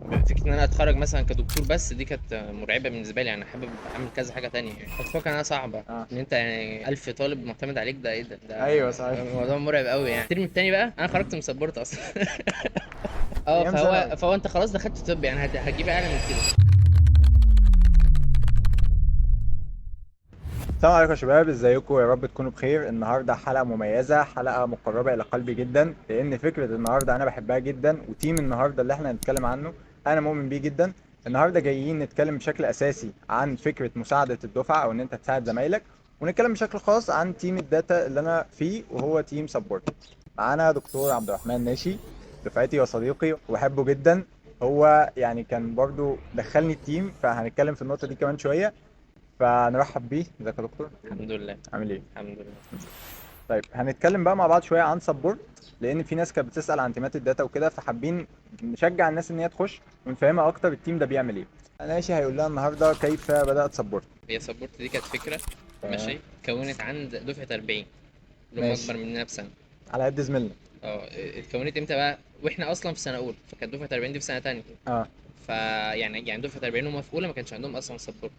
فكرة ان انا اتخرج مثلا كدكتور بس دي كانت مرعبة بالنسبة لي. انا حابب اعمل كذا حاجة تانية يعني. كنت فاكر انها صعبة اه. ان انت يعني 1000 طالب معتمد عليك. ده ايه ده ايوه صحيح. موضوع مرعب قوي يعني. الترم التاني بقى انا خرجت من سبورت اصلا. اه ايام ثانوي. فهو انت خلاص دخلت طب يعني هتجيب اعلى من كده. السلام عليكم يا شباب، ازيكم؟ يا رب تكونوا بخير. النهارده حلقه مميزه، حلقه مقربه الى قلبي جدا، لان فكره النهارده انا بحبها جدا، وتيم النهارده اللي احنا هنتكلم عنه انا مؤمن بيه جدا. النهارده جايين نتكلم بشكل اساسي عن فكره مساعده الدفعه، او ان انت تساعد زمايلك، ونتكلم بشكل خاص عن تيم الداتا اللي انا فيه، وهو تيم سبورت. معانا دكتور عبد الرحمن ناشي، دفعتي وصديقي وبحبه جدا. هو يعني كان برضو دخلني التيم، فهنتكلم في النقطه دي كمان شويه. فنرحب بيه. ازيك يا دكتور؟ الحمد لله. عامل ايه؟ الحمد لله. طيب هنتكلم بقى مع بعض شويه عن سبورت، لان في ناس كانت بتسال عن تيمات الداتا وكده، فحابين نشجع الناس ان هي تخش ونفهمها اكتر التيم ده بيعمل ايه. انا ماشي هيقول لنا النهارده كيف بدات سبورت. هي سبورت دي كانت فكرة تمام. ماشي اتكونت عند دفعة 40 اللي هم ماشي. اكبر مننا بسنة. على قد زميلنا. اه اتكونت امتى بقى واحنا اصلا في سنة اولى، فكانت دفعة 40 دي في سنة تانية. اه. فيعني دفعة 40 هم في اولى ما كانش عندهم اصلا سبورت.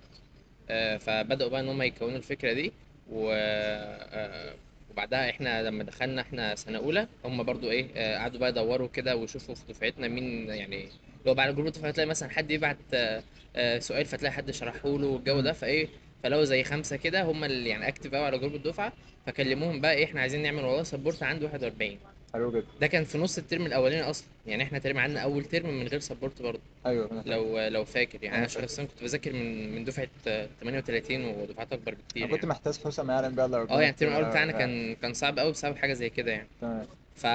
فبدأوا بقى ان هم يكونوا الفكرة دي و وبعدها احنا لما دخلنا احنا سنة اولى هم برضو ايه قعدوا بقى يدوروا كده ويشوفوا في دفعتنا مين يعني. لو بعد جروب الدفعة تلاقي مثلا حد يبعت سؤال فتلاقي حد شرحه له والجو امم. ده فايه. فلو زي خمسة كده هم اللي يعني اكتف قوي على جروب الدفعة. فكلموهم بقى ايه احنا عايزين نعمل والله سبورت عند 41. حلو جدا. ده كان في نص الترم الاولاني اصلا يعني احنا تقريبا عندنا اول ترم من غير سبورت برضه. ايوه انا فاكر. لو فاكر يعني انا انا فاكر. شخصيا كنت بذاكر من دفعه 38 ودفعات اكبر انا بكتير كنت يعني. محتاج حوسه ما يعلم بها الا اه ربنا يعني في الترم الترم الاول الاول بتاعنا فعلا. كان صعب قوي بسبب حاجه زي كده يعني. تمام. ف...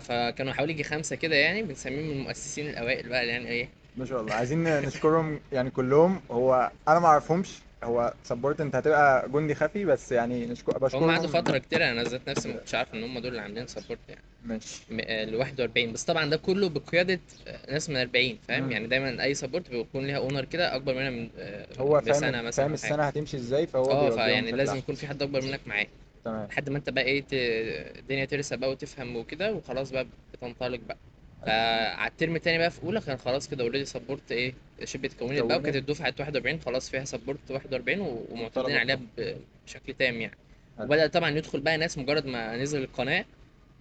فكانوا حوالي يجي خمسه كده يعني بنسميهم من المؤسسين الاوائل بقى يعني ايه. ما شاء الله، عايزين نشكرهم يعني كلهم. هو انا ما اعرفهمش، هو سبورت انت هتبقى جندي خفي، بس يعني هم قعدوا بشكرهم. فتره كتير. انا ذات نفسي ما كنتش عارف ان هم دول اللي عاملين سبورت يعني. ماشي. ال 41 بس طبعا ده كله بقياده ناس من 40 فاهم امم. يعني. دايما اي سبورت بيكون ليها اونر كده اكبر منها من هو فاهم بسنه مثلا فاهم او حاجه. السنه هتمشي ازاي، فهو اه بيوجههم فيعني بشكل لازم احسن. يكون في حد اكبر منك معاه تمام. لحد ما انت بقى ايه الدنيا ترسى بقى وتفهم وكده وخلاص بقى بتنطلق بقى. فعلى الترم التاني بقى في اولى كان خلاص كده اوريدي سبورت ايه شبه اتكونت بقى وكانت اتكونت. الدفعه 41 خلاص فيها سبورت 41 ومعتمدين والطلبه عليها بتوعهم. بشكل تام يعني. حلو. وبدأ طبعا يدخل بقى ناس مجرد ما نزل القناه.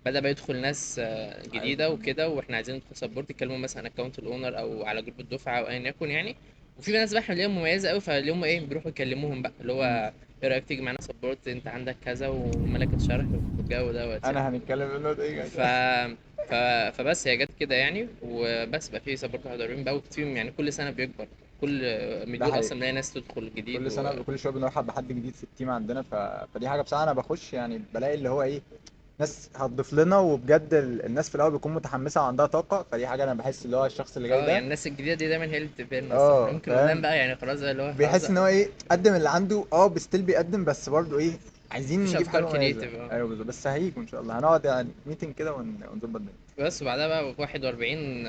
بدأ بقى يدخل ناس عايز جديده وكده واحنا عايزين ندخل سبورت يتكلموا مثلا اكونت الاونر او على جروب الدفعه او ايا يكن يعني. وفي ناس بقى احنا ليهم مميزه قوي فاللي هم ايه بيروحوا يكلموهم بقى اللي امم. هو ايه رايك تيجي معانا سبورت انت عندك كذا وملكة شرح والجو دوت يعني. انا هنتكلم في النقطه دي ف... كده. ف... فبس هي جت كده يعني وبس بقى في سبورت 41 بقى وتيم يعني كل سنه بيكبر. كل ده مديول حقيقي. اصلا بلاقي ناس تدخل جديد كل سنه كل شويه بنرحب بحد جديد في التيم عندنا، فدي حاجه بصراحه انا بخش يعني بلاقي اللي هو ايه، ناس هتضيف لنا، وبجد الناس في الاول بتكون متحمسه وعندها طاقه، فدي حاجه انا بحس اللي هو الشخص اللي جاي اه يعني ده. الناس الجديده دي دايما هي اللي بتبان اصلا احنا اه ممكن قدام فاهم. بقى يعني خلاص بقى اللي هو خلاص بيحس ان بقى هو ايه، قدم اللي عنده، بستيل بيقدم، بس برضه ايه، عايزين مفيش نجيب افكار حاجه مميزه. كرييتيف اه. ايوه بالظبط، بس هيجوا ان شاء الله، هنقعد يعني ميتنج كده ونظبط الدنيا. بس وبعدها بقى في 41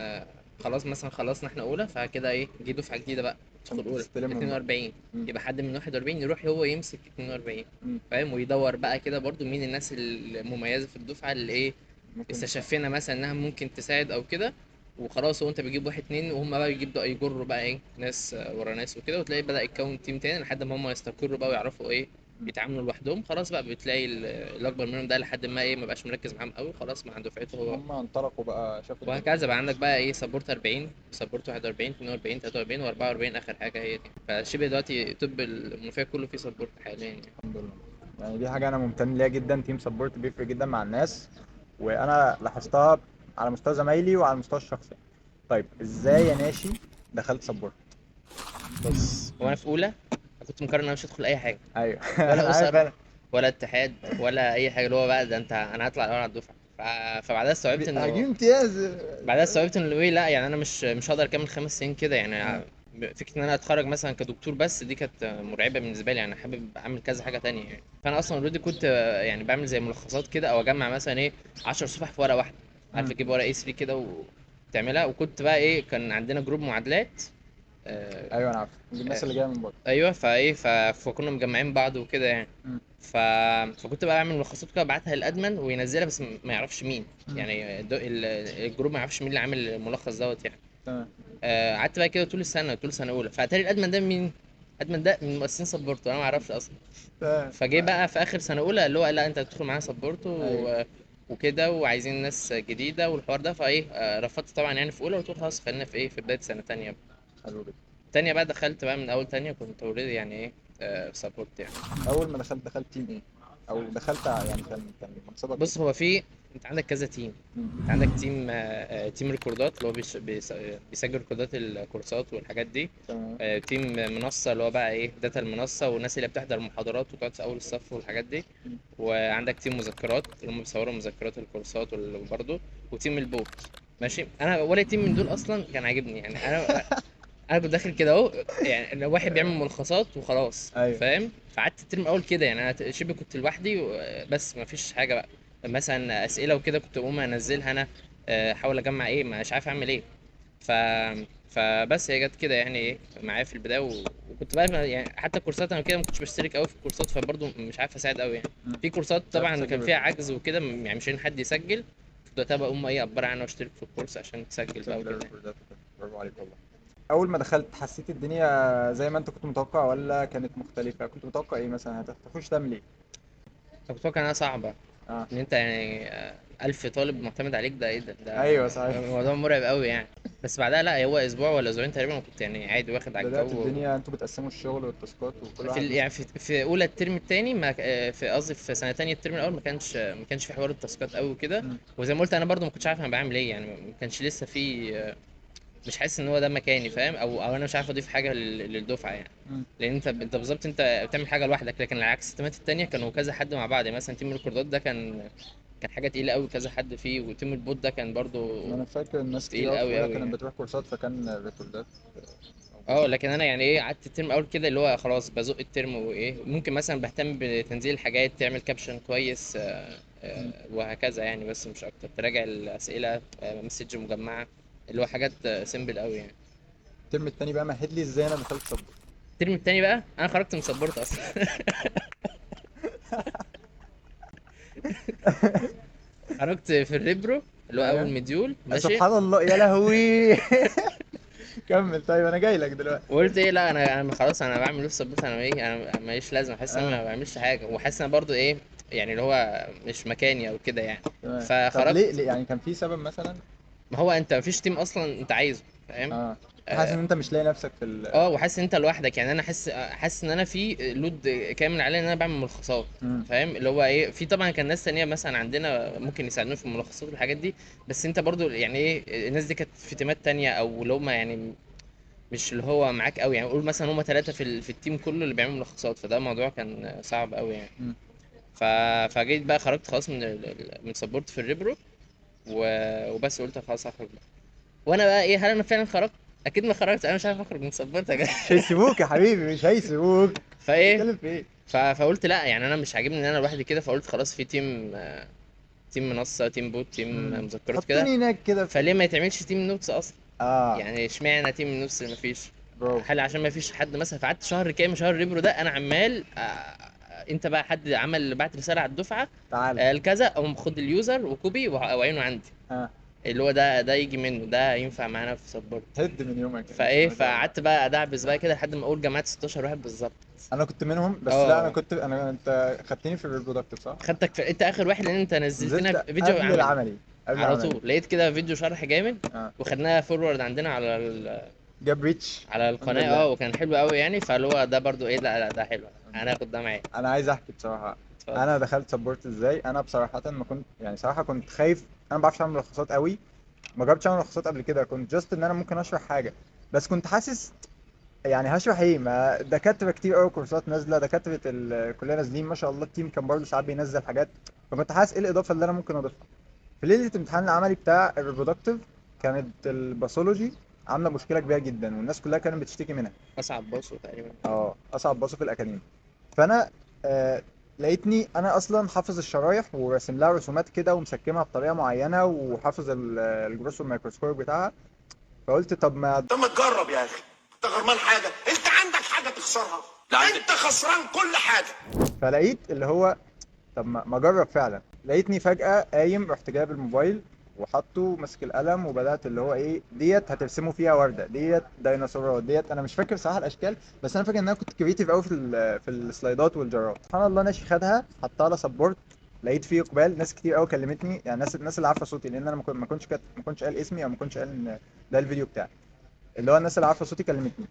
خلاص مثلا خلصنا احنا اولى فكده ايه جه دفعه جديده بقى تدخل اولى تستلمهم بقى. 42. مم. يبقى حد من 41 يروح هو يمسك 42 مم. فاهم ويدور بقى كده برضو مين الناس المميزه في الدفعه اللي ايه ممكن تساعد. استشفينا مثلا انها ممكن تساعد او كده. وخلاص هو انت بتجيب واحد اتنين وهم بقى يبدأوا يجروا بقى ايه ناس ورا ناس وكده وتلاقي بدأ يتكون تيم تاني لحد ما هم يستقروا بقى ويعرفوا ايه مم. يتعاملوا لوحدهم. خلاص بقى بتلاقي الاكبر منهم ده لحد ما ايه ما بقاش مركز معاهم قوي خلاص مع دفعته هو. هم انطلقوا بقى، شافوا الدنيا. وهكذا بقى عندك بقى ايه سبورت 40 سبورت 41 42 43 و44 اخر حاجه هي دي. فشبه دلوقتي طب المنوفيه كله فيه سبورت حاليا يعني. الحمد لله. يعني دي حاجه انا ممتن ليها جدا، تيم سبورت بيفرق جدا مع الناس، وانا لاحظتها على مستوى زمايلي وعلى المستوى الشخصي. طيب ازاي يا ناشي دخلت سبورت؟ بص هو انا في اولى كنت مقرر ان انا مش هدخل اي حاجه ايوه. انا ولا عارف اسر انا. ولا اتحاد ولا اي حاجه اللي هو بقى ده انت انا هطلع الاول على الدفعه. فبعدها استوعبت هجيب انه امتياز. ايه لا يعني انا مش هقدر اكمل 5 سنين كده اه. يعني. فكره ان انا اتخرج مثلا كدكتور بس دي كانت مرعبه بالنسبه لي. انا حابب اعمل كذا حاجه تانية يعني. فانا اصلا اوريدي كنت يعني بعمل زي ملخصات كده او اجمع مثلا ايه 10 صفح في ورقه واحده. عارف مم. تجيب ورقه اي 3 كده وتعملها. وكنت بقى ايه كان عندنا جروب معادلات آه، ايوه انا عارف الناس آه، اللي جايه من بره. ايوه فايه فكنا مجمعين بعض وكده يعني. مم. ف... فكنت بقى اعمل ملخصات كده ابعتها للادمن وينزلها بس ما يعرفش مين مم. يعني الجروب ما يعرفش مين اللي عامل الملخص دوت يعني. تمام. قعدت بقى كده طول سنه اولى، فاتاري الادمن ده مين؟ الادمن ده من مؤسسين سبورت وانا ما اعرفش اصلا. تمام. فجه بقى في اخر سنه اولى اللي هو لا انت هتدخل معانا سبورت ايوه. وكده، وعايزين ناس جديده والحوار ده، فايه رفضت طبعا يعني في اولى، وقلت له خلاص خلينا في ايه في بدايه سنه تانية. حلو جدا. تانية بقى دخلت بقى من اول تانية، كنت اوريدي يعني ايه سبورت يعني. اول ما دخلت تيم ايه؟ او دخلت يعني كان منصبك ايه؟ بص هو في، انت عندك كذا تيم. انت مم. عندك تيم تيم ريكوردات اللي هو بيسجل ريكوردات الكورسات والحاجات دي. تمام. تيم منصة اللي هو بقى ايه داتا المنصة والناس اللي بتحضر المحاضرات وتقعد في اول الصف والحاجات دي. مم. وعندك تيم مذكرات اللي هم بيصوروا مذكرات الكورسات برضه. وتيم البوت. ماشي، انا ولا تيم من دول اصلا كان عاجبني يعني. انا كنت داخل كده اهو، يعني لو واحد بيعمل ملخصات وخلاص ايوه. فاهم. فقعدت الترم الاول كده يعني، انا شبه كنت لوحدي بس ما فيش حاجه بقى. مثلا اسئله وكده كنت اقوم انزلها انا، احاول اجمع ايه مش عارف اعمل ايه. ف فبس هي جت كده يعني ايه معايا في البدايه وكنت بقى يعني حتى الكورسات انا كده ما كنتش بشترك قوي في الكورسات، فبرضه مش عارف اساعد قوي يعني. مم. في كورسات تعرف طبعا تسجل كان فيها ريكورد؟ عجز وكده، يعني مش لاقيين حد يسجل. كنت وقتها بقوم ايه اجبر عنه واشترك في الكورس عشان تسجل بقى تسجل وكده يعني. الريكوردات وكده. برافو عليك والله. اول ما دخلت حسيت الدنيا زي ما انت كنت متوقع ولا كانت مختلفة؟ كنت متوقع ايه مثلا؟ هتخش تعمل ايه؟ أنا كنت متوقع انها صعبه، اه. ان انت يعني 1000 طالب معتمد عليك، ده ايه ده ايوه صحيح. موضوع مرعب قوي يعني. بس بعدها لا، هو اسبوع ولا اسبوعين تقريبا كنت يعني عادي واخد على بدأت الجو. الدنيا انتوا بتقسموا الشغل والتاسكات وكل واحد يعني مسك. في اولى الترم التاني ما في قصدي في سنه تانية الترم الاول ما كانش في حوار التاسكات قوي وكده. مم. وزي ما قلت انا برضو ما كنتش عارف انا بعمل ايه يعني، ما كانش لسه في مش حاسس ان هو ده مكاني فاهم، او انا مش عارف اضيف حاجه للدفعه يعني. مم. لان انت بالظبط انت بتعمل حاجه لوحدك، لكن العكس التيمات التانية كانوا كذا حد مع بعض يعني. مثلا تيم الريكوردات ده كان حاجه تقيله قوي كذا حد فيه، وتيم البوت ده كان برضو انا فاكر الناس كتير تقيل قوي في قوي اولى قوي كانت يعني. بتروح كورسات، فكان الريكوردات اه موجودة. لكن انا يعني ايه قعدت الترم الاول كده اللي هو خلاص بزق الترم، وايه ممكن مثلا بهتم بتنزيل الحاجات، تعمل كابشن كويس مم. وهكذا يعني، بس مش اكتر. تراجع الاسئله مسج مجمعه اللي هو حاجات سيمبل قوي يعني. الترم التاني بقى مهد لي ازاي انا دخلت طب. الترم التاني بقى انا خرجت من سبورت اصلا. خرجت في الريبرو اللي هو اول ايوه. مديول ماشي. سبحان الله يا لهوي. كمل طيب، انا جاي لك دلوقتي. وقلت ايه لا انا خلاص انا بعمل نفس سبورت، انا ايه انا ماليش لازمه، حاسس ان انا اه. ما بعملش حاجه، وحاسس ان انا برضو ايه يعني اللي هو مش مكاني او كده يعني. تمام. طب ليه فخرجت. يعني كان في سبب مثلا؟ ما هو انت مفيش تيم اصلا انت عايزه فاهم. اه. حاسس اه ان انت مش لاقي نفسك في وحاسس ان انت لوحدك يعني. انا حاسس ان انا في لود كامل عليا ان انا بعمل ملخصات مم. فاهم. اللي هو ايه في طبعا كان ناس تانية مثلا عندنا ممكن يساعدونا في الملخصات والحاجات دي، بس انت برضو يعني ايه الناس دي كانت في تيمات تانية، او اللي هم يعني مش اللي هو معاك قوي يعني. قول مثلا هم ثلاثة في التيم كله اللي بيعملوا ملخصات، فده موضوع كان صعب قوي يعني. مم. ف... فجيت بقى خرجت خلاص من سبورت في الريبرو وبس قلت خلاص هخرج بقى. وانا بقى ايه هل انا فعلا خرجت؟ اكيد ما خرجت، انا مش عارف اخرج من سبورت يا جدع. مش هيسيبوك يا حبيبي، مش هيسيبوك. انت فايه بتتكلم في ايه؟ فقلت لا يعني انا مش عاجبني ان انا لوحدي كده، فقلت خلاص في تيم تيم منصة، تيم بوت، تيم مذكرات كده. حطني هناك كده في فليه ما يتعملش تيم نوتس اصلا؟ اه. يعني اشمعنى تيم النوتس اللي مفيش؟ برافو. هل عشان ما فيش حد مثلا؟ فقعدت شهر كامل شهر ريبرو ده انا عمال انت بقى حد عمل بعت رسالة على الدفعة تعال. الكذا، اقوم خد اليوزر وكوبي واعينه عندي، اه. اللي هو ده يجي منه ده ينفع معانا في سبورت. هد من يومك يا باشا، فايه ما شاء الله. فقعدت بقى ادعبس بقى كده لحد ما اقول جمعت 16 واحد بالظبط. انا كنت منهم، بس لا انا اه كنت انت خدتني في الريبرودكتيف صح؟ خدتك في انت اخر واحد، لان انت نزلت نزلت لنا فيديو قبل عملي العملي. قبل على العملي. طول. لقيت كده فيديو شرح جامد اه. وخدناها فورورد عندنا جاب ريتش. على الحمد القناه لله. وكان حلو قوي يعني. فاللي هو ده برضو ايه لا ده حلو، الحمد لله. هناخد ده معايا. انا عايز احكي بصراحه. اتفضل. انا دخلت سبورت ازاي. انا بصراحه ما كنت يعني صراحه كنت خايف. انا ما بعرفش اعمل ملخصات قوي. ما جربتش اعمل ملخصات قبل كده. كنت جاست ان انا ممكن اشرح حاجه. بس كنت حاسس يعني هشرح ايه؟ ما دكاتره كتير قوي كورسات نازله، دكاتره الكليه نازلين ما شاء الله. التيم كان برضه ساعات بينزل حاجات. فكنت حاسس ايه الاضافه اللي انا ممكن اضيفها. في ليله الامتحان العملي بتاع الريبرودكتيف كانت الباثولوجي عامله مشكله كبيره جدا، والناس كلها كانت بتشتكي منها. اصعب باص تقريبا. اه، اصعب باثو في الاكاديمي. فانا آه لقيتني انا اصلا حافظ الشرايح وراسم لها رسومات كده ومسكمها بطريقه معينه، وحافظ الجروس والميكروسكوب بتاعها. فقلت طب ما تجرب يا اخي، انت غرمان حاجه؟ انت عندك حاجه تخسرها؟ لا انت خسران كل حاجه. فلقيت اللي هو طب ما اجرب فعلا. لقيتني فجاه قايم رحت جايب الموبايل وحطه مسك القلم وبدات اللي هو ايه ديت هترسموا فيها ورده، ديت ديناصورات، ديت انا مش فاكر صراحه الاشكال، بس انا فاكر ان انا كنت كريتيف قوي في السلايدات والجرات. سبحان الله ناشي خدها حطها على سبورت، لقيت فيه اقبال، ناس كتير قوي كلمتني، يعني الناس اللي عارفه صوتي، لان انا ما كنتش قال اسمي او ما كنتش قال ان ده الفيديو بتاعي، اللي هو الناس اللي عارفه صوتي كلمتني.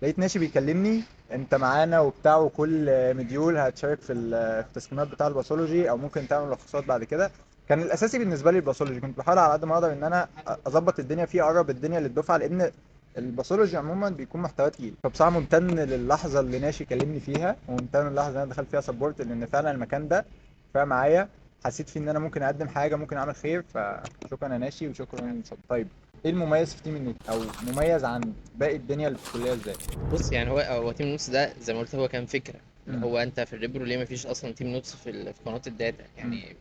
لقيت ناشي بيكلمني انت معانا وبتاع، وكل مديول هتشارك في التسليمات بتاع الباثولوجي او ممكن تعمل ملخصات بعد كده. كان الاساسي بالنسبه لي الباثولوجي، كنت بحاول على قد ما اقدر ان انا اظبط الدنيا فيه، اقرب الدنيا للدفعه، لان الباثولوجي عموما بيكون محتواه تقيل. فبصراحه ممتن للحظه اللي ناشي كلمني فيها، وممتن للحظه اللي انا دخلت فيها سبورت، لان فعلا المكان ده فرق معايا، حسيت فيه ان انا ممكن اقدم حاجه، ممكن اعمل خير. فشكرا يا ناشي وشكرا. طيب ايه المميز في تيم النوت، او مميز عن باقي الدنيا اللي في الكليه ازاي؟ بص يعني هو تيم نوتس ده زي ما قلت هو كان فكره، اللي امم. هو انت في الريبرو ليه ما فيش اصلا تيم نوتس في قناه الداتا امم. يعني.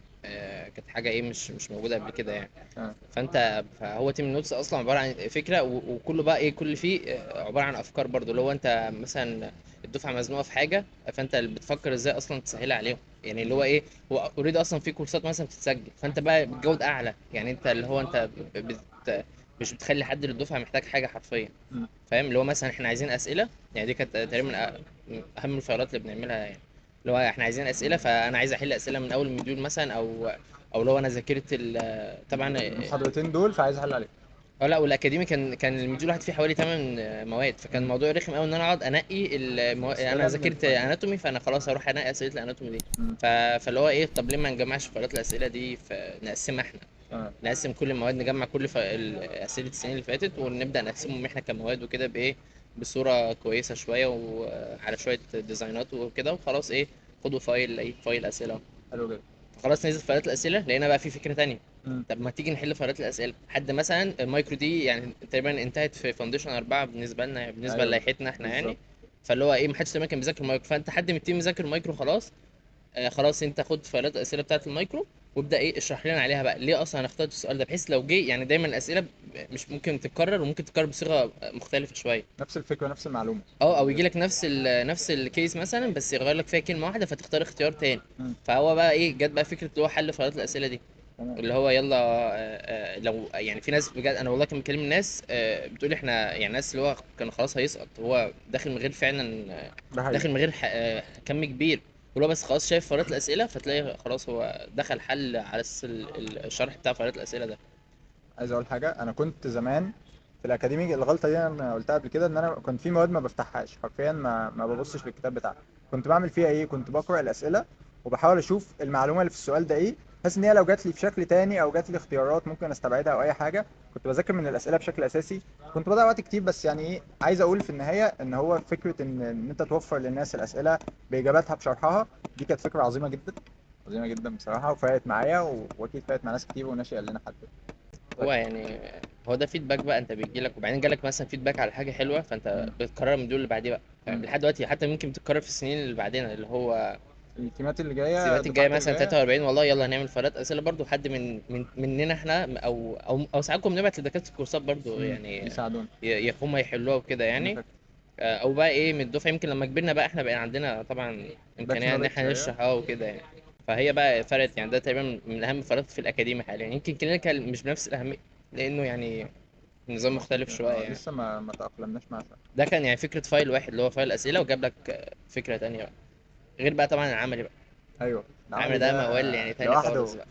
كانت حاجه ايه مش موجوده قبل كده يعني. اه. فهو تيم نوتس اصلا عباره عن فكره وكله بقى ايه كل فيه عباره عن افكار برضو، اللي هو انت مثلا الدفعه مزنوقه في حاجه، فانت اللي بتفكر ازاي اصلا تسهلها عليهم. يعني اللي هو ايه هو اوريدي اصلا في كورسات مثلا بتتسجل، فانت بقى بتجود اعلى، يعني انت اللي هو انت مش بتخلي حد للدفعه محتاج حاجه حرفيا. امم. فاهم اللي هو مثلا احنا عايزين اسئله، يعني دي كانت تقريبا من اهم الفقرات اللي بنعملها يعني. اللي هو احنا عايزين اسئله، فانا عايز احل اسئله من اول مديول مثلا، او لو انا ذاكرت طبعا. المحاضرتين دول فعايز احل عليهم. اه لا، والاكاديمي كان المديول الواحد فيه حوالي 8 مواد، فكان امم. الموضوع رخم قوي ان انا اقعد انقي انا اسئله من ذاكرت الفاينل. اناتومي، فانا خلاص هروح انقي اسئله الاناتومي دي. امم. فاللي هو ايه طب ليه ما نجمعش فقرات الاسئله دي نقسمها احنا، اه. نقسم كل المواد، نجمع كل اسئله السنين اللي فاتت ونبدا نقسمهم احنا كمواد وكده بايه، بصوره كويسه شويه وعلى شويه ديزاينات وكده، وخلاص ايه خدوا فايل ايه فايل اسئله. حلو جدا. خلاص نزلت فايلات الاسئله، لقينا بقى في فكره تانية. امم. طب ما تيجي نحل فايلات الاسئله، حد مثلا المايكرو دي يعني تقريبا انتهت في فاونديشن 4 بالنسبه لنا، بالنسبه ايوه للائحتنا احنا بالظبط. يعني. فاللي هو ايه ما حدش تقريبا كان بيذاكر المايكرو، فانت حد من التيم مذاكر المايكرو خلاص. خلاص انت خد فايلات الاسئله بتاعه المايكرو، وابدا ايه اشرح لنا عليها بقى ليه اصلا انا اخترت السؤال ده، بحيث لو جه يعني دايما الاسئله مش ممكن تتكرر، وممكن تتكرر بصيغه مختلفه شويه. نفس الفكره نفس المعلومه. اه او يجي لك نفس الكيس مثلا، بس يغير لك فيها كلمه واحده فتختار اختيار تاني. امم. فهو بقى ايه جت بقى فكره اللي هو حل فايلات الاسئله دي، تمام. اللي هو يلا لو يعني في ناس بجد انا والله كان بكلم الناس بتقول احنا يعني ناس اللي هو كان خلاص هيسقط، هو داخل من غير فعلا ده حقيقي. داخل من غير كم كبير، واللي هو بس خلاص شايف فقرات الاسئله فتلاقي خلاص هو دخل حل على اساس الشرح بتاع فقرات الاسئله ده. عايز اقول حاجه، انا كنت زمان في الاكاديمي الغلطه دي انا قلتها قبل كده، ان انا كنت في مواد ما بفتحهاش حرفيا، ما ببصش للكتاب بتاعها. كنت بعمل فيها ايه، كنت بقرا الاسئله وبحاول اشوف المعلومه اللي في السؤال ده ايه، بحيث ان هي لو جات لي في شكل تاني او جات لي اختيارات ممكن استبعدها او اي حاجه. كنت بذاكر من الاسئله بشكل اساسي. كنت بضيع وقت كتير، بس يعني ايه عايز اقول في النهايه ان هو فكره ان انت توفر للناس الاسئله باجاباتها بشرحها، دي كانت فكره عظيمه جدا، عظيمه جدا بصراحه، وفرقت معايا واكيد فرقت مع ناس كتير، وناشئ قال لنا حد. طيب. هو يعني هو ده فيدباك بقى انت بيجي لك، وبعدين جالك مثلا فيدباك على حاجه حلوه فانت مم. بتكرر من دول اللي بعديه بقى، فاهم؟ مم. لحد دلوقتي حتى ممكن تتكرر في السنين اللي بعدين، اللي هو التيمات اللي جايه، السيمات الجايه الدفعات اللي مثلا جايه. 43 والله يلا هنعمل فقرات اسئله برضو، حد مننا احنا او ساعات كنا بنبعت لدكاتره الكورسات برضو يعني يساعدونا. هم يحلوها وكده انا يعني. فاكر. او بقى ايه من الدفعه يمكن لما كبرنا بقى احنا بقى عندنا طبعا باك امكانيه ان نولج احنا شويه. نشرح وكده يعني. فهي بقى فرقت يعني، ده تقريبا من اهم الفقرات في الاكاديمي حاليا، يمكن كلينيكال مش بنفس الاهميه لانه يعني نظام مختلف شويه يعني. لسه ما تأقلمناش مع شويه. ده كان يعني فكره فايل واحد اللي هو فايل اسئله، وجاب لك فكره تانية بقى، غير بقى طبعا العملي بقى. ايوه العملي العملي ده ده موال يعني تاني لوحده. خالص بقى.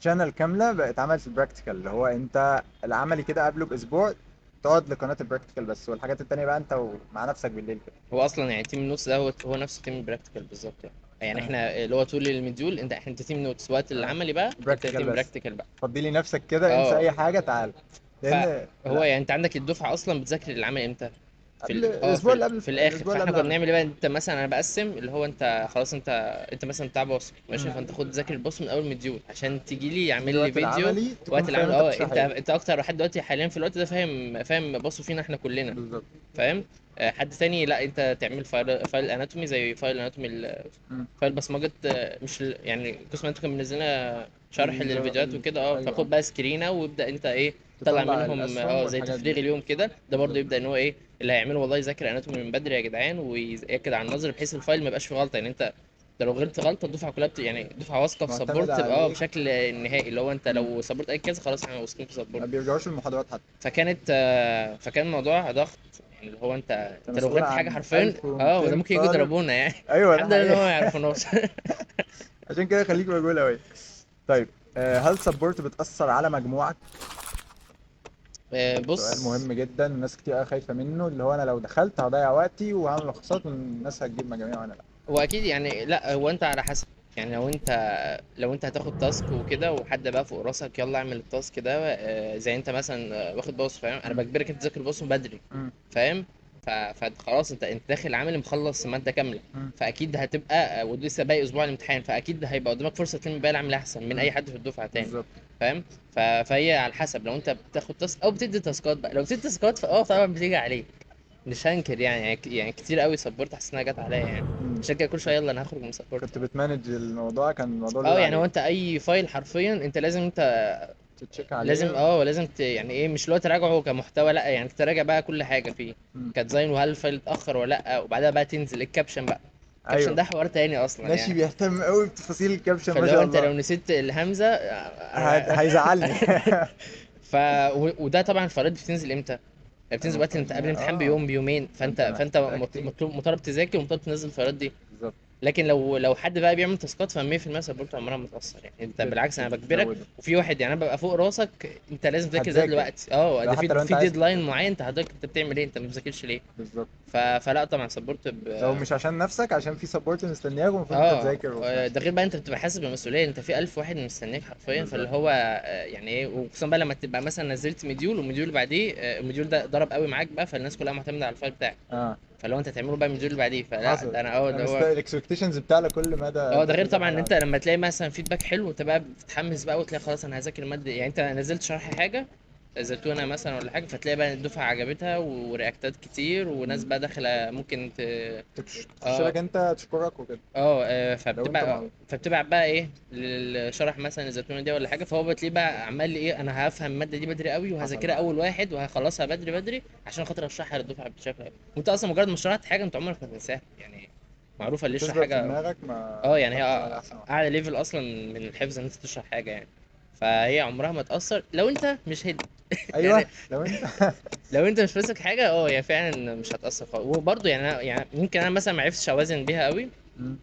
شانل كامله بقت اتعملت في البراكتيكال، اللي هو انت العملي كده قبله باسبوع تقعد لقناه البراكتيكال بس، والحاجات التانية بقى انت ومع نفسك بالليل كده. هو اصلا يعني تيم النوتس ده هو نفس تيم البراكتيكال بالظبط يعني. يعني اه. احنا اللي هو طول المديول انت تيم نوتس، وقت اه. العملي بقى انت براكتيكال تيم بس. براكتيكال بقى. فضي لي نفسك كده، انسى اه اي حاجه، تعال. لان فهو لا، يعني انت عندك الدفعه اصلا بتذاكر العمل امتى؟ قبل الاسبوع اللي قبل في الاخر، الاسبوع اللي فاحنا قبل كنا العمل. بنعمل ايه بقى، انت مثلا انا بقسم اللي هو انت خلاص انت مثلا بتاع بصم ماشي، مم. فانت خد ذاكر البصم من اول مديول عشان تيجي لي يعمل تيجي لي وقت فيديو. العملي تكون وقت فاهم العمل انت انت بتشرح ايه. اكتر واحد دلوقتي حاليا في الوقت ده فاهم بصوا فينا احنا كلنا، بالظبط. فاهم؟ حد تاني لا انت تعمل فايل اناتومي زي فايل اناتومي مم. فايل بصمجه مش يعني قسم انتوا كان منزلنا شرح للفيديوهات وكده ايوه. فخد بقى سكرينه وابدا انت ايه طلع تطلع منهم الاسهم زي والحاجات تفريغ دي. اليوم كده، ده برضه بالظبط. يبدا ان هو اللي هيعمله والله يذاكر اناتومي من بدري يا جدعان، ويأكد على النظر بحيث الفايل ما يبقاش فيه غلطه يعني. انت ده لو غلطت غلطه الدفعه كلها يعني الدفعه واثقه في معتمدة سبورت عليك. بشكل نهائي، اللي هو انت مم. لو سبورت اي كذا خلاص احنا واثقين في ما سبورت. بيرجعوش المحاضرات حتى. فكان الموضوع ضغط، يعني اللي هو انت انت لو مسؤول غلطت حاجه عن حرفيا وده 1200 ممكن يجوا طالب. يضربونا يعني. ايوه ده الحمد لله ان حقيقي. هو ما يعرفوناش. عشان كده خليك رجولة أوي. طيب هل سبورت بتأثر على مجموعك؟ سؤال بص، مهم جدا، ناس كتير قوي خايفة منه، اللي هو أنا لو دخلت هضيع وقتي وهعمل ملخصات والناس هتجيب مجاميع وأنا لأ. هو اكيد يعني، لا هو انت على حسب. يعني لو انت هتاخد تاسك وكده وحد بقى فوق راسك يلا اعمل التاسك ده، زي انت مثلا واخد باص، فاهم؟ انا مم. بجبرك انت تذاكر باص من بدري، مم. فاهم؟ فخلاص انت داخل عامل مخلص ماده كامله، مم. فاكيد هتبقى ولسه باقي اسبوع الامتحان، فاكيد هيبقى قدامك فرصه تلم بيها العمل احسن من مم. اي حد في الدفعه تاني، بالظبط. فاهم؟ فهي على حسب. لو انت بتاخد تاسك او بتدي تاسكات بقى، لو بتدي تاسكات طبعا بتيجي عليك، مش هنكر يعني كتير قوي سبورت حاسس انها جت عليا يعني. مم. عشان كده كل شويه كنت يلا انا هخرج من سبورت. كنت بتمانج الموضوع، كان الموضوع لود يعني هو عليك. انت اي فايل حرفيا انت تتشيك لازم عليه. يعني ايه، مش اللي هو تراجعه كمحتوى، لا يعني تراجع بقى كل حاجه فيه مم. كديزاين، وهل الفايل اتاخر ولا لا، وبعدها بقى تنزل الكابشن بقى. الكابشن أيوه. ده حوار تاني اصلا ماشي، يعني. بيهتم قوي بتفاصيل الكابشن ما فاللي هو شاء انت الله. لو نسيت الهمزه هيزعلني. ف وده طبعا الفايلات بتنزل امتى؟ بتنزل وقت المفروض انت ان قبل هي الامتحان بيوم بيومين، فانت فانت محتاج مطلوب تذاكر ومطالب تنزل الفايلات دي. بالظبط. لكن لو حد بقى بيعمل تاسكات ف 100% سبورت عمرها ما تاثر يعني، انت بالعكس انا بجبرك. بتزوده. وفي واحد يعني انا ببقى فوق راسك، انت لازم تذاكر ده هتذاكر دلوقتي، لو ده في حتى لو انت في عايز ديدلاين معين، انت حضرتك انت بتعمل ايه؟ انت ما بتذاكرش ليه؟ بالظبط. فلا طبعا سبورت لو مش عشان نفسك، عشان في سبورت مستنياك ومفروض انت اه تذاكر وبتاع. ده غير بقى انت بتبقى حاسس بالمسؤوليه، انت في 1000 واحد مستنيك حرفيا، فاللي بالظبط. هو يعني ايه، وخصوصا بقى لما تبقى مثلا نزلت مديول والمديول اللي بعديه المديول ده ضرب قوي معاك بقى، فالناس كلها معتمده على الفايل بتاعك، اه فلو انت تعمله بقى المديول اللي بعديه، فلا حصل. ده انا انا ده هو. الاكسبكتيشنز بتاعنا كل مدى ده غير ذاكر زي طبعا ان حاجه انت عندك. لما تلاقي مثلا فيدباك حلو انت بقى بتتحمس بقى وتلاقي خلاص انا هذاكر الماده دي. يعني انت نزلت شرح حاجه، نزلتونا مثلا ولا حاجه، فتلاقي بقى الدفعه عجبتها ورياكتات كتير وناس مم. بقى داخله ممكن تخش اه لك انت تشكرك وكده. لو انت فبتبقى معروف. بقى ايه الشرح مثلا الزيتونه دي ولا حاجه، فهو بتلاقيه بقى عمال ايه، انا هفهم الماده دي بدري قوي حصل وهذاكرها معاك. اول واحد وهخلصها بدري بدري عشان خاطر اشرحها للدفعه بشكل حلو. وانت اصلا مجرد ما شرحت حاجه انت عمرك ما تنساها يعني، معروفه اللي يشرح بتثبت في حاجه. دماغك، ما يعني هي تعرفش تقول عليها احسن واحد. اعلى ليفل اصلا من الحفظ ان انت تشرح حاجه يعني. فهي عمرها ما تاثر لو انت مش هيد. ايوه يعني لو انت. لو انت مش ماسك حاجه هي فعلا مش هتاثر خالص. وبرضه يعني يعني يمكن انا مثلا ما عرفتش اوازن بيها قوي. مم.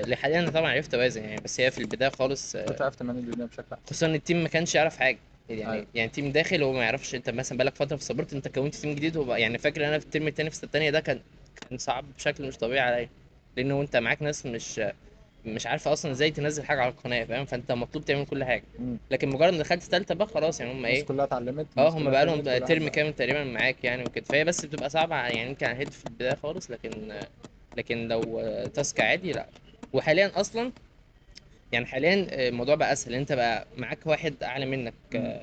لحاليا انا طبعا عرفت اوازن يعني، بس هي في البدايه خالص كنت عارف تمانج الدنيا بشكل احسن. خصوصا ان التيم ما كانش يعرف حاجه ايوه. يعني التيم داخل هو ما يعرفش، انت مثلا بقالك فتره في سبورت، انت كونت تيم جديد، هو يعني فاكر انا في الترم التاني في السنه التانيه ده كان صعب بشكل مش طبيعي عليا، لانه انت معاك ناس مش عارفه اصلا ازاي تنزل حاجه على القناه، فاهم؟ فانت مطلوب تعمل كل حاجه. مم. لكن مجرد ما دخلت تالتة بقى خلاص يعني هم الناس ايه، كلها اتعلمت، الناس هم كلها بقى لهم فهمت، كل واحد ترم بقى. كامل تقريبا معاك يعني وكده، فهي بس بتبقى صعبه يعني يمكن على الهيد في البدايه خالص، لكن لو تاسك عادي لا. وحاليا اصلا يعني حاليا الموضوع بقى اسهل، انت بقى معاك واحد اعلى منك مم.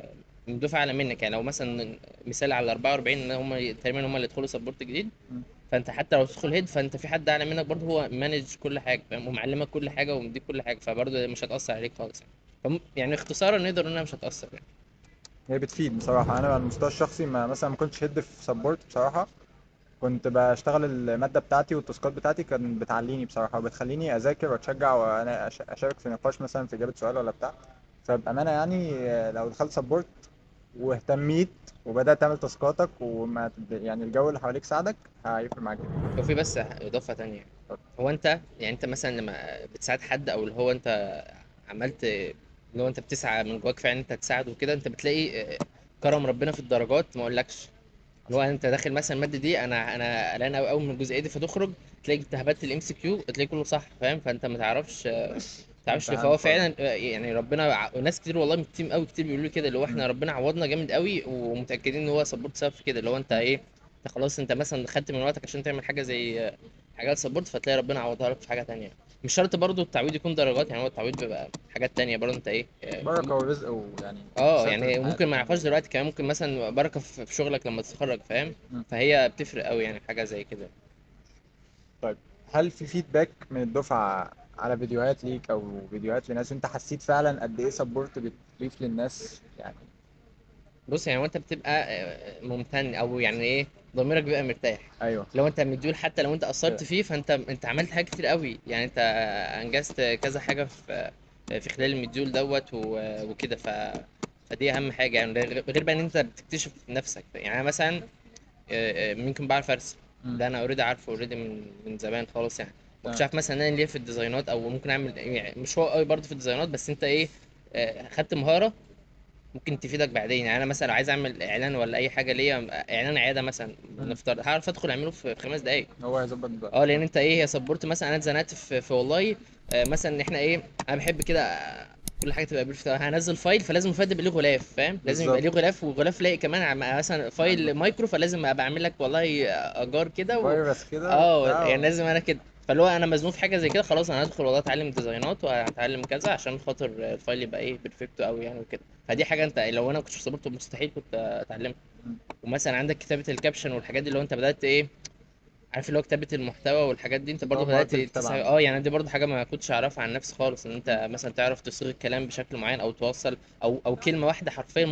من دفعه اعلى منك. يعني لو مثلا مثال على 44 ان هم تقريبا هم اللي يدخلوا سبورت جديد، مم. فانت حتى لو تدخل هيد فانت في حد اعلى منك برضه هو مانج كل حاجه، فاهم؟ ومعلمك كل حاجه ومديك كل حاجه، فبرضه مش هتاثر عليك خالص يعني. يعني اختصارا نقدر انها مش هتاثر يعني. هي بتفيد بصراحه. انا على المستوى الشخصي ما مثلا ما كنتش هيد في سبورت بصراحه. كنت بشتغل المادة بتاعتي والتاسكات بتاعتي كانت بتعليني بصراحة، وبتخليني أذاكر وأتشجع وأنا أشارك في نقاش مثلا في إجابة سؤال ولا بتاع. فبأمانة يعني لو دخلت سبورت واهتميت وبدأت تعمل تاسكاتك وما يعني الجو اللي حواليك ساعدك، هيفرق معاك جدا. وفي بس اضافه تانية، هو انت مثلا لما بتساعد حد او اللي هو انت عملت اللي هو انت بتسعى من جواك فعلا انت تساعده وكده، انت بتلاقي كرم ربنا في الدرجات ما اقولكش. اللي هو انت داخل مثلا الماده دي انا قلقان قوي قوي من الجزئيه دي، فتخرج تلاقي انت هبت الام سي كيو تلاقي كله صح، فاهم؟ فانت ما تعرفش ليه. امتحان فهو فرق. فعلا يعني ربنا ناس كتير والله من التيم قوي كتير بيقولوا لي كده، اللي هو مم. احنا ربنا عوضنا جامد قوي ومتاكدين ان هو سبورت سبب في كده، اللي هو انت مم. ايه، انت خلاص انت مثلا خدت من وقتك عشان تعمل حاجه زي حاجات سبورت، فتلاقي ربنا عوضها لك في حاجه تانية. مش شرط برضو التعويض يكون درجات، يعني هو التعويض بيبقى حاجات تانية برضو انت ايه بركة ورزق ويعني ستر يعني في ممكن حياتك ما يعني. يعرفهاش دلوقتي كمان، ممكن مثلا بركه في شغلك لما تتخرج، فاهم؟ مم. فهي بتفرق قوي يعني حاجه زي كده. طيب، هل في فيدباك من الدفعة على فيديوهات ليك أو فيديوهات لناس أنت حسيت فعلا قد إيه سبورت بتضيف للناس يعني؟ بص يعني وانت بتبقى ممتن او يعني ايه، ضميرك بيبقى مرتاح. ايوه لو انت مديول حتى لو انت كده. قصرت فيه، فانت عملت حاجات كتير قوي يعني، انت انجزت كذا حاجه في خلال المديول دوت وكده. فدي اهم حاجه يعني. ده غير بقى ان انت بتكتشف نفسك. يعني انا مثلا ممكن بعرف ارسم، مم. ده انا اوريدي عارفه اوريدي من زمان خالص يعني. ما كنتش تمام. عارف مثلا ان انا ليا في الديزاينات، او ممكن اعمل يعني مش هو قوي برضه في الديزاينات، بس انت ايه، خدت مهاره ممكن تفيدك بعدين. يعني انا مثلا لو عايز اعمل اعلان ولا اي حاجه ليا، اعلان عياده مثلا مم. نفترض، هعرف ادخل اعمله في 5 دقائق. هو هيظبط بقى. اه لان انت ايه، هي سبورت مثلا. انا اتزنقت في والله مثلا ان احنا ايه، انا بحب كده كل حاجه تبقى بيرفكت. هنزل فايل فلازم الفايل ده يبقى ليه غلاف، فاهم؟ لازم يبقى بالظبط. ليه غلاف، وغلاف لايق كمان مثلا فايل مايكرو، فلازم ابقى اعمل لك والله اجار كده فيروس كده اه وبتاع يعني لازم انا كده. فاللي هو انا مزنوق في حاجه زي كده، خلاص انا هدخل والله اتعلم ديزاينات وهتعلم كذا عشان خاطر الفايل يبقى ايه بيرفكت قوي يعني وكده. فدي حاجه انت لو انا ما كنتش صبرت مستحيل كنت اتعلمها. مم. ومثلا عندك كتابه الكابشن والحاجات دي، اللي هو انت بدات ايه، عارف اللي هو كتابة المحتوى والحاجات دي، انت برضو اه مهارة بدأت الكتابة تسعى. عندك. اه يعني دي برضو حاجة ما كنتش اعرفها عن نفسي خالص، ان مم. انت مثلا تعرف تصيغ الكلام بشكل معين او توصل، او كلمة واحدة حرفيا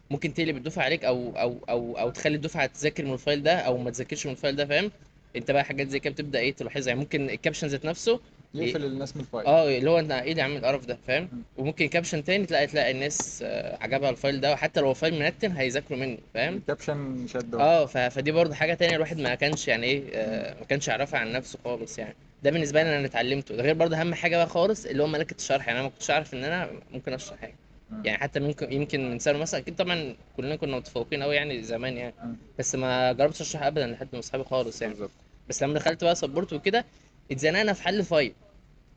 ممكن تقلب الدفعة عليك، او تخلي الدفعة تذاكر من الفايل ده او ما تذاكرش من الفايل ده، فاهم؟ انت بقى حاجات زي كده بتبدأ ايه تلاحظها يعني. ممكن الكابشن ذات نفسه يقفل الناس من الفايل. اه اللي هو انت ايه اللي عامل القرف ده، فاهم؟ مم. وممكن كابشن تاني تلاقي الناس عجبها الفايل ده، وحتى لو الفايل منتن هيذاكروا منه، فاهم؟ الكابشن شده. اه فدي برضه حاجه تانية الواحد ما كانش يعني ايه، مم. ما كانش يعرفها عن نفسه خالص يعني. ده بالنسبه لي انا اتعلمته. ده غير برضه اهم حاجه بقى خالص اللي هو ملكه الشرح. يعني انا ما كنتش اعرف ان انا ممكن اشرح حاجه مم. يعني. حتى يمكن من سنه مثلا، اكيد طبعا كلنا كنا متفوقين قوي يعني زمان يعني، مم. بس ما جربتش اشرح ابدا لحد من اصحابي خالص يعني. بالظبط. بس لما دخلت بقى سبورت وكده، اتزنقنا في حل فايل.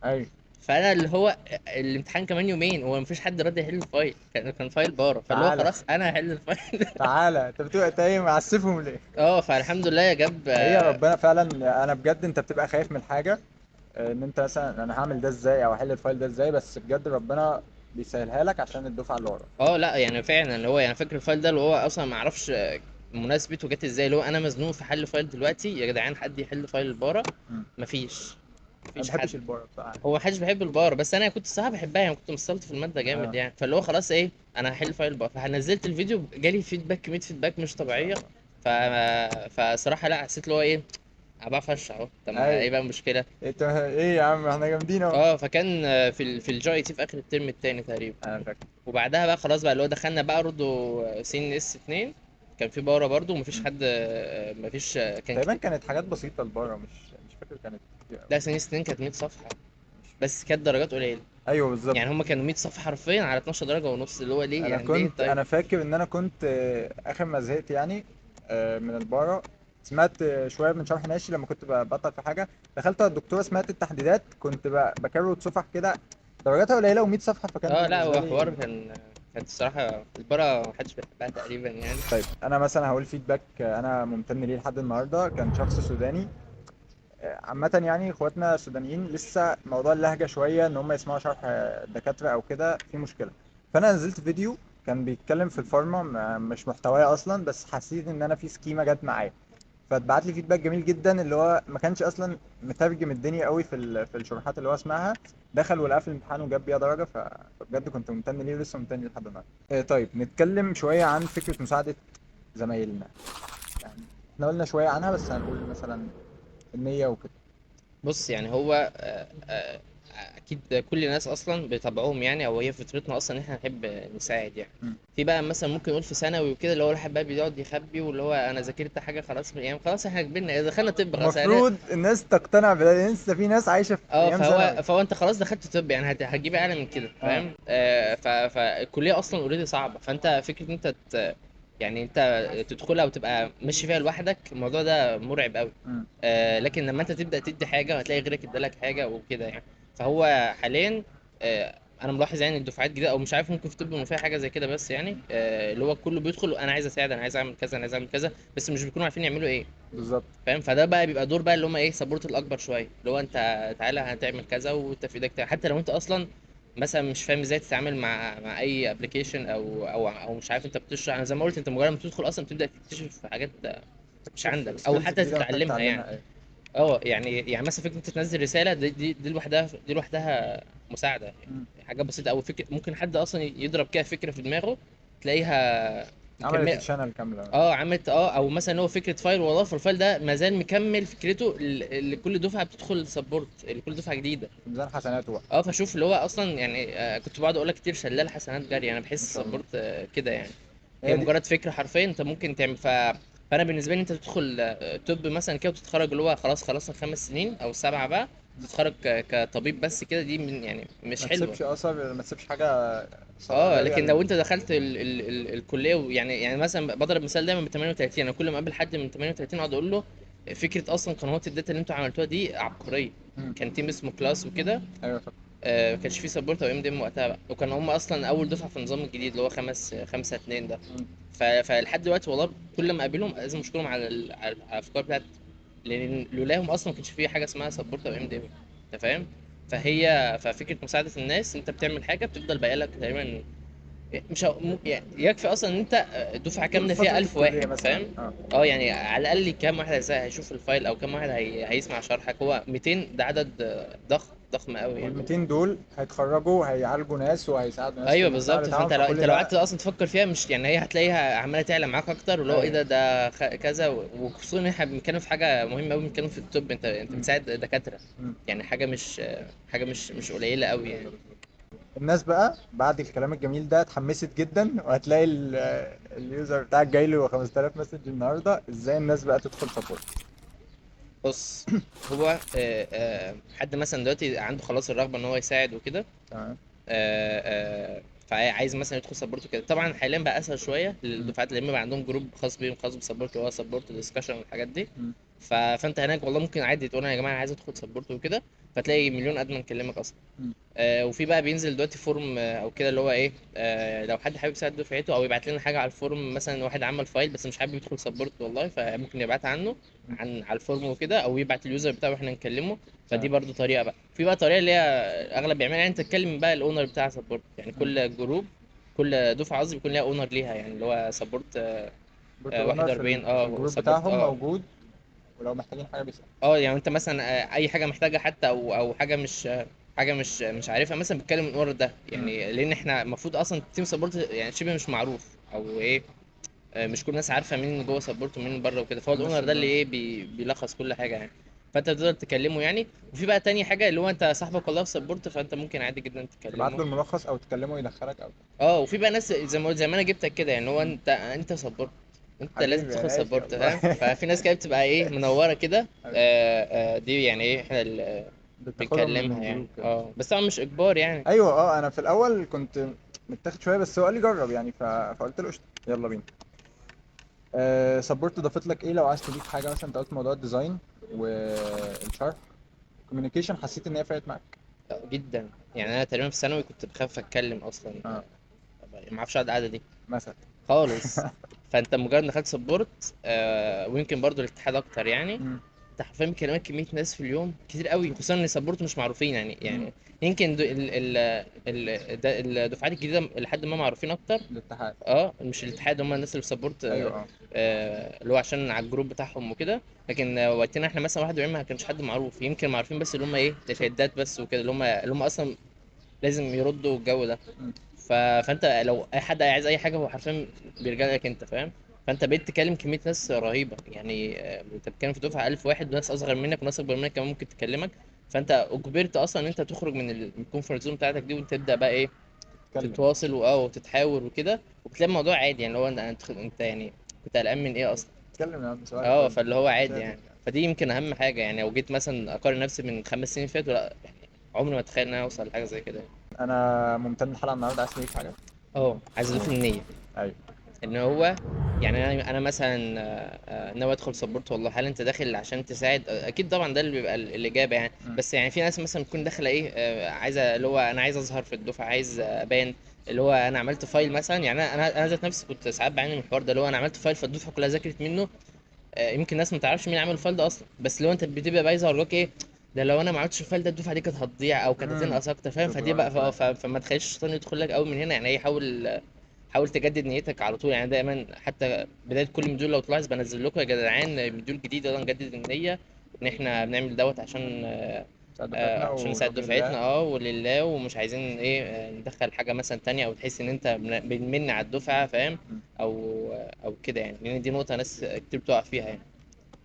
ايوه. فانا اللي هو الامتحان كمان يومين، هو مفيش حد راضي يحل الفايل، كان فايل بارة، فاللي هو تعالى خلاص انا هحل الفايل. تعالى انت بتبقى تايه معسفهم ليه؟ اه فالحمد لله جاب هي ربنا فعلا. انا بجد انت بتبقى خايف من الحاجه، ان انت مثلا انا هعمل ده ازاي او احل الفايل ده ازاي، بس بجد ربنا بيسهلها لك عشان الدفعه اللي ورا. اه لا يعني فعلا اللي هو يعني فاكر الفايل ده اللي هو اصلا ما اعرفش مناسبته جت ازاي. اللي هو انا مزنوق في حل فايل دلوقتي يا جدعان، حد يحل فايل البارة؟ مم. مفيش انا ما مفيش حد. بحبش البورة بصراحه. هو محدش بيحب البار، بس انا كنت الصراحه بحبها يعني، كنت مستلط في الماده جامد اه يعني. فاللي هو خلاص ايه، انا هحل فايل بار. فنزلت الفيديو جالي فيدباك، كميه فيدباك مش ما شاء طبيعيه. الله. ف... فصراحه لا حسيت اللي هو ايه، انا بعرف اشرح اهو، طب ما ايه ايوه. بقى المشكله؟ انت ايه يا عم احنا جامدين اهو. اه فكان في الجي تي في اخر الترم التاني تقريبا. انا فاكر. وبعدها بقى خلاص بقى اللي هو دخلنا بقى برضه سين اس 2، كان في بارة برضه ومفيش مم. حد مفيش كان تقريبا كتير. كانت حاجات بسيطه البورة، مش فاكر كانت كتير قوي. لا سين اس 2 كانت 100 صفحة، مش فاكر. بس كانت درجات قليلة. ايوه بالظبط. يعني هما كانوا 100 صفحة حرفيا على 12 درجة ونص، اللي هو ليه انا يعني ليه كنت طيب؟ انا فاكر ان انا كنت اخر ما زهقت يعني من البارة، سمعت شويه من شرح ناشي لما كنت ببطل في حاجه، دخلت على الدكتوره سمعت التحديدات، كنت بكروت صفح كده درجاتها قليله و100 صفحه، فكان اه لا بالنسبه هو لي. حوار كانت الصراحة البارة محدش بيحبها تقريبا يعني. طيب انا مثلا هقول فيدباك انا ممتن ليه لحد النهارده. كان شخص سوداني، عامة يعني اخواتنا السودانيين لسه موضوع اللهجة شوية ان هم يسمعوا شرح دكاترة او كده في مشكلة. فانا نزلت فيديو كان بيتكلم في الفارما، مش محتواه اصلا، بس حسيت ان انا في سكيمة جت معايا، فاتبعت لي فيدباك جميل جدا اللي هو ما كانش اصلا مترجم الدنيا قوي في الشروحات اللي هو سمعها، دخل ولقى في الامتحان وجاب بيها درجة. فبجد كنت ممتن ليه ولسه ممتن ليه لحد النهارده. طيب نتكلم شوية عن فكرة مساعدة زمايلنا. يعني احنا قلنا شوية عنها، بس هنقول مثلا النية وكده. بص يعني هو اكيد كل الناس اصلا بطبعهم يعني، او هي فطرتنا اصلا ان احنا نحب نساعد يعني. مم. في بقى مثلا ممكن نقول في ثانوي وكده، اللي هو الواحد بقى بيقعد يخبي، واللي هو انا ذاكرت حاجه خلاص يعني خلاص احنا كبرنا دخلنا طب خلاص يعني. المفروض الناس تقتنع بده لأن لسه في ناس عايشة في اه أيام ثانوي. فهو انت خلاص دخلت طب يعني هتجيب اعلى من كده، اه فاهم؟ فالكليه اصلا اوريدي صعبه، فانت فكره ان انت يعني انت تدخلها وتبقى ماشي فيها لوحدك، الموضوع ده مرعب قوي. مم. لكن لما انت تبدا تدي حاجه وهتلاقي غيرك ادالك حاجه وكده يعني. فهو حاليا انا ملاحظ يعني الدفعات الجديده، او مش عارف ممكن في طب انه فيها حاجه زي كده، بس يعني اللي هو كله بيدخل انا عايز اساعد، انا عايز اعمل كذا، انا عايز اعمل كذا، بس مش بيكونوا عارفين يعملوا ايه، بالظبط. فاهم؟ فده بقى بيبقى دور بقى اللي هم ايه سبورت الاكبر شويه، اللي هو انت تعالى هتعمل كذا وانت في ايدك حتى لو انت اصلا مثلا مش فاهم ازاي تتعامل مع اي ابلكيشن، او مش عارف انت بتشرح. انا زي ما قلت انت مجرد ما تدخل اصلا تبدا تكتشف حاجات مش تكتشف عندك، او سكيلز حتى جديدة محتاج تتعلمها يعني. تعلمها. ايه. اه يعني مثلا فكره انت تنزل رساله دي لوحدها مساعده يعني. مم. حاجه بسيطه، او فكره ممكن حد اصلا يضرب كده فكره في دماغه تلاقيها عملت مكمل. الشانل كامله. عملت او مثلا هو فكره فايل والله، فالفايل ده ما زال مكمل فكرته اللي كل دفعه بتدخل سبورت، اللي كل دفعه جديده. ميزان حسناته بقى. فشوف اللي هو اصلا يعني كنت بقعد اقول لك كتير شلال حسنات جاري، انا ما بحس شاء الله. سبورت كده يعني. هي هي دي. مجرد فكره حرفيا انت ممكن تعمل فانا بالنسبه لي انت تدخل توب مثلا كده وتتخرج اللي هو خلاص خلصنا ال5 سنين او ال7 بقى، تتخرج كطبيب بس كده، دي من يعني مش ما حلوه. تسيبش اثر، ما تسيبش حاجه غاليه لكن لو انت دخلت الكليه يعني مثلا بضرب مثال دايما ب 38، انا كل ما اقابل حد من 38 اقعد اقول له فكره اصلا قنوات الداتا اللي انتوا عملتوها دي عبقريه. مم. كان تيم اسمه كلاس وكده، ايوه طبعا. ما كانش فيه سبورت او ام دي ام وقتها بقى، وكان هم اصلا اول دفعه في النظام الجديد اللي هو 5 2 ده. مم. فلحد دلوقتي والله كل ما اقابلهم لازم اشكرهم على الافكار بتاعت، لان لولاهم اصلا ما كانش فيه حاجه اسمها سبورت او ام دي ام. انت فاهم؟ ففكره مساعده الناس، انت بتعمل حاجه بتفضل باقي لك تقريبا، مش يعني يكفي اصلا ان انت دفعه طول كامله فيها فتره 1000 الكليه واحد، مثلا فاهم؟ يعني على الاقل كام واحد هيشوف الفايل، او كام واحد هيسمع شرحك. هو 200 ده عدد ضخم قوي وال يعني. 200 دول هيتخرجوا هيعالجوا ناس وهيساعدوا ناس في ايوه المجتمع بالظبط، بتاعهم، فانت لو فكل انت لو ده. قعدت اصلا تفكر فيها، مش يعني هي هتلاقيها عماله تعلى معاك اكتر، واللي هو ايه ايوه. ده كذا، وخصوصا ان احنا بنتكلم في حاجه مهمه قوي، بنتكلم في الطب، انت مم. بتساعد دكاتره، مم. يعني حاجه مش قليله قوي يعني. الناس بقى بعد الكلام الجميل ده اتحمست جدا، وهتلاقي اليوزر بتاعك جاي له 5000 مسج النهارده. ازاي الناس بقى تدخل سبورت؟ بص، هو حد مثلا دلوقتي عنده خلاص الرغبه ان هو يساعد وكده، تمام. فعايز مثلا يدخل سبورت كده، طبعا حاليا بقى اسهل شويه مم. للدفعات اللي بقى عندهم جروب خاص بيهم، خاص بسبورت، اللي هو سبورت ديسكشن والحاجات دي. مم. فانت هناك والله ممكن عادي تقول يا جماعه انا عايز ادخل سبورت وكده، فتلاقي مليون ادمن كلمك اصلا. مم. وفي بقى بينزل دلوقتي فورم او كده، اللي هو ايه، لو حد حابب يساعد دفعته او يبعت لنا حاجه على الفورم، مثلا واحد عمل فايل بس مش حابب يدخل سبورت والله، فممكن يبعتها عنه مم. على الفورم وكده، او يبعت اليوزر بتاعه واحنا نكلمه. فدي تمام. برضو طريقه بقى. في بقى طريقه اللي هي اغلب بيعملها، يعني انت تتكلم بقى الاونر بتاع سبورت، يعني مم. كل جروب، كل دفعه قصدي بيكون ليها اونر ليها، يعني اللي هو سبورت بوت اونر 41 في الجروب وسبورت بتاعهم موجود، ولو محتاجين حاجه بيسأل. يعني انت مثلا اي حاجه محتاجه حتى، او حاجه مش عارفها مثلا، بتكلم الاونر ده، مم. يعني لان احنا المفروض اصلا تيم سبورت يعني شبه مش معروف، او ايه، مش كل الناس عارفه مين جوه سبورت ومين بره وكده، فهو الناس الاونر ده اللي اللي ايه بيلخص كل حاجه يعني. فانت تقدر تكلمه يعني. وفي بقى تاني حاجه اللي هو انت صاحبك والله في سبورت، فانت ممكن عادي جدا تبعت تكلمه. له الملخص او تكلمه يدخلك او. وفي بقى ناس زي ما انا جبتك كده، يعني هو مم. انت سبورت، انت لازم حبيبي تدخل ماشي سبورت، والله. فاهم؟ ففي ناس كده بتبقى ايه منوره كده. حبيبي. دي يعني ايه احنا بتاخدهم من بنكلمها الجروب يعني. كده. بس طبعا مش اجبار يعني. ايوه. انا في الاول كنت متاخد شويه، بس هو قال لي جرب يعني، فقلت له قشطه يلا بينا. سبورت ضافت لك ايه لو عايز تضيف حاجه؟ مثلا انت قلت موضوع الديزاين والشرح، كوميونيكيشن، حسيت ان هي فرقت معاك؟ جدا، يعني انا تقريبا في ثانوي كنت بخاف اتكلم اصلا، اه. ما اعرفش اقعد القعده دي مثلا. خالص. فانت مجرد ما دخلت سبورت، ويمكن برضو الاتحاد اكتر يعني، مم. انت حرفيا بكلمك كميه ناس في اليوم كتير قوي، خصوصا ان سبورت مش معروفين يعني مم. يمكن الدفعات الجديده لحد ما معروفين اكتر. الاتحاد. مش الاتحاد، هم الناس اللي في سبورت، ايوه. اه. اللي هو عشان على الجروب بتاعهم وكده. لكن وقتنا احنا مثلا 41 ما كانش حد معروف، يمكن معروفين بس اللي هم ايه الهيدات بس وكده، اللي هم اصلا لازم يردوا الجو ده. مم. فانت لو اي حد عايز اي حاجه هو حرفيا بيرجع لك انت، فاهم؟ فانت بقيت تكلم كميه ناس رهيبه يعني، انت بتتكلم في دفعه 1000 واحد، وناس اصغر منك وناس اكبر منك كمان ممكن تكلمك. فانت اجبرت اصلا ان انت تخرج من الكومفورت زون بتاعتك دي، وتبدا بقى ايه اتكلم. تتواصل وتتحاور وكده، وبتلاقي الموضوع عادي، يعني اللي هو انت يعني كنت قلقان من ايه اصلا. اتكلم يا عم، سؤال الفل. فاللي هو عادي شاتك يعني. يعني. فدي يمكن اهم حاجه يعني، لو جيت مثلا اقارن نفسي من 5 سنين فاتوا، لا يعني عمري ما اتخيل ان انا اوصل لحاجه زي كده. انا ممتن الحلقه النهارده، عايز تضيف حاجه؟ عايز اضيف النيه، ايوه. ان هو يعني انا مثلا ناوي ادخل سبورت والله. هل انت داخل عشان تساعد؟ اكيد طبعا ده اللي بيبقى الاجابه يعني. مم. بس يعني في ناس مثلا تكون داخله ايه، عايزه اللي هو انا عايز اظهر في الدفعه، عايز ابان، اللي هو انا عملت فايل مثلا، يعني انا ذات نفسي كنت ساعات بعاني من الحوار ده، اللي هو انا عملت فايل فالدفعه كلها ذاكرت منه. يمكن الناس ما تعرفش مين عمل الفايل ده اصلا، بس لو انت بتبقى بقى يظهر لك ايه، ده لو انا ما عملتش الفايل ده الدفعه دي كانت هتضيع او كانت امم. هتنقص اكتر، فاهم؟ فدي تبقى بقى فاهم. فما تخليش الشيطان يدخل لك قوي من هنا يعني. ايه، حاول تجدد نيتك على طول يعني، دايما حتى بدايه كل مديول لو تلاحظ بنزل لكم يا جدعان مديول جديد، يلا نجدد النيه ان احنا بنعمل دوت عشان ساعد دفعتنا عشان نساعد والحمد دفعتنا لله. ولله، ومش عايزين ايه ندخل حاجه مثلا تانية او تحس ان انت بنمن على الدفعه، فاهم؟ م. او او كده يعني، لان دي نقطه ناس كتير بتقع فيها يعني.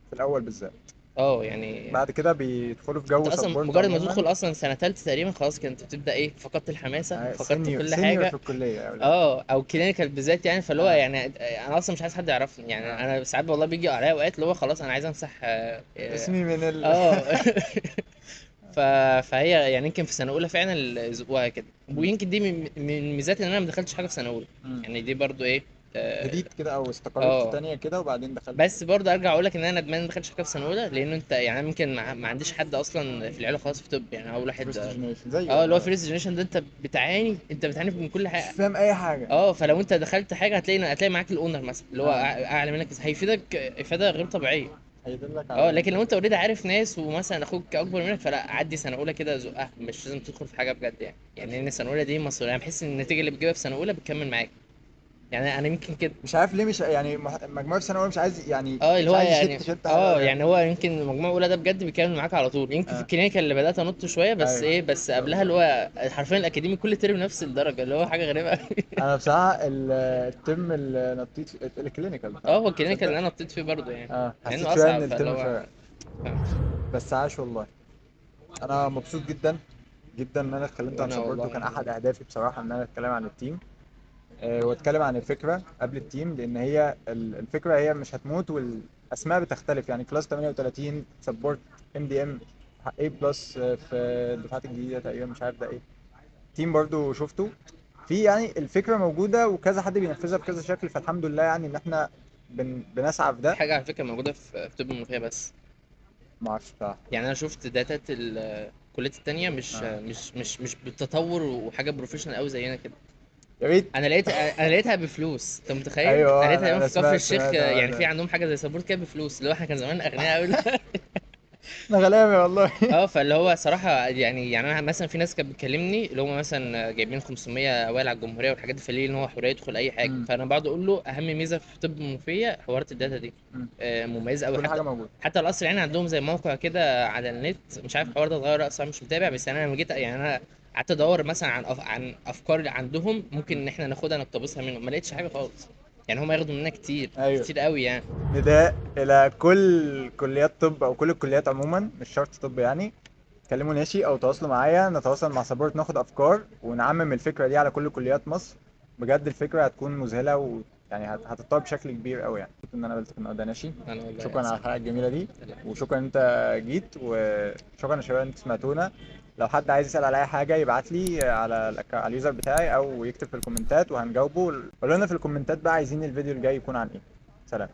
في الاول بالذات. يعني بعد كده بيدخلوا في انت جو اصلا سبورت مجرد ما عموما. تدخل اصلا سنه تالتة تقريبا خلاص كده انت بتبدا ايه، فقدت الحماسه، فقدت سينيور كل سينيور في حاجه. الكليه يا اولاد. او كلينيكال بالذات يعني، فاللي هو اه يعني انا اصلا مش عايز حد يعرفني يعني. اه انا ساعات والله بيجي عليا اوقات اللي هو خلاص انا عايز امسح اسمي من اه ف... فهي يعني يمكن في سنه اولى فعلا زقوها كده، م. ويمكن دي من ميزات ان انا ما دخلتش حاجه في سنه اولى. م. يعني دي برضو ايه. اه هديت كده او استقريت في آه. تانية كده وبعدين دخلت. بس برضه ارجع اقول لك ان انا ندمان ما دخلتش حاجه في سنه اولى، لانه انت يعني أنا ممكن ما عنديش حد اصلا في العيله خالص في طب، يعني اول واحد فيرست جنريشن زي اللي هو والله. فيرست جنريشن ده، انت بتعاني من كل مش حاجه. فاهم اي حاجه. فلو انت دخلت حاجه هتلاقي معاك الاونر مثلا اللي هو اه اعلى منك، بس هيفيدك افاده غير طبيعيه. هيدلك على اللي لكن انت لو انت بتعمله. اوريدي عارف ناس ومثلا اخوك اكبر منك، فلا عدي سنه اولى كده زقها، مش لازم تدخل في حاجه بجد يعني ان سنه اولى دي مسؤوليه. انا بحس ان النتيجه اللي بتجيبها في سنه اولى بتكمل معاك. يعني انا يمكن كده. مش عارف ليه، مش يعني مجموعة في سنة أولى مش عايز يعني اللي مش هو عايز يعني يشت حاجة أوي يعني. يعني هو يمكن المجموع الاولى ده بجد بيكمل معاك على طول. يمكن في اه الكلينيكال اللي بدات انط شويه، بس أيوه بس ما شاء قبلها الله. اللي هو حرفيا الاكاديمي كل ترم نفس الدرجه، اللي هو حاجه غريبه قوي. أنا بصراحة الترم اللي نطيت الكلينيكال هو بتاعنا الكلينيكال اللي تصدق. انا نطيت فيه برضه يعني، اه مع حسيت انه شوية إن اصعب، فاللي الترم هو فرق. بس عاش والله. أنا مبسوط جدا جدا إن أنا اتكلمت عن وانا سبورت، والله وكان يعني. أحد أهدافي بصراحة إن أنا أتكلم عن التيم. واتكلم عن الفكرة قبل التيم، لأن هي الفكرة هي مش هتموت، والأسماء بتختلف يعني. كلاس 38 سبورت ام دي ام اي بلس في الدفعات الجديدة تقريبا، مش عارف ده ايه. تيم برضو شفته في يعني الفكرة موجودة وكذا حد بينفذها بكذا شكل، فالحمد لله يعني ان احنا بنسعى في دي ده. حاجه على فكره موجوده في طب المنوفيه بس. ما اعرفش بصراحة. يعني انا شفت داتات الكليات التانية اه مش بالتطور وحاجه بروفيشنال قوي زينا كده. يا ريت. انا لقيتها بفلوس، انت متخيل؟ انا ايوه لقيتها انا تقريبا انا في كفر سمعت الشيخ، سمعت الحوار يعني في ده. عندهم حاجه زي سبورت كده بفلوس، اللي هو احنا كان زمان اغنياء قوي. انا غلابة والله. فاللي هو صراحه يعني انا مثلا في ناس كانت بتكلمني اللي هم مثلا جايبين 500 اوائل على الجمهوريه والحاجات دي، فليه ان هو حريه يدخل اي حاجه. امم فانا بقعد اقول له اهم ميزه في طب المنوفيه حوارات الداتا دي، امم مميزه قوي. كل حتى حاجة موجودة. حتى القصر العيني عندهم زي موقع كده على النت، مش عارف مم. الحوار ده اتغير اصلا مش متابع، بس انا لما جيت يعني انا قعدت ادور مثلا عن افكار اللي عندهم ممكن مم. ان احنا ناخدها نقتبسها منهم، ما لقيتش حاجه خالص. يعني هم ياخدوا مننا كتير ايوه. كتير قوي يعني. نداء إلى كل كليات طب أو كل الكليات عموما، مش شرط طب يعني. كلموا ناشي أو تواصلوا معايا، نتواصل مع سبورت، ناخد أفكار ونعمم الفكرة دي على كل كليات مصر. بجد الفكرة هتكون مذهلة، ويعني هتتطور بشكل كبير قوي يعني. كنت إن أنا قابلتك النهاردة ناشي. انا والله يا شكرا على اسف. الحلقة الجميلة دي. وشكرا إن أنت جيت، وشكرا يا شباب إن أنتوا سمعتونا. لو حد عايز يسأل على أي حاجة يبعت لي على اليوزر بتاعي أو يكتب في الكومنتات وهنجاوبه. قولوا لنا في الكومنتات بقى عايزين الفيديو الجاي يكون عن إيه. سلام.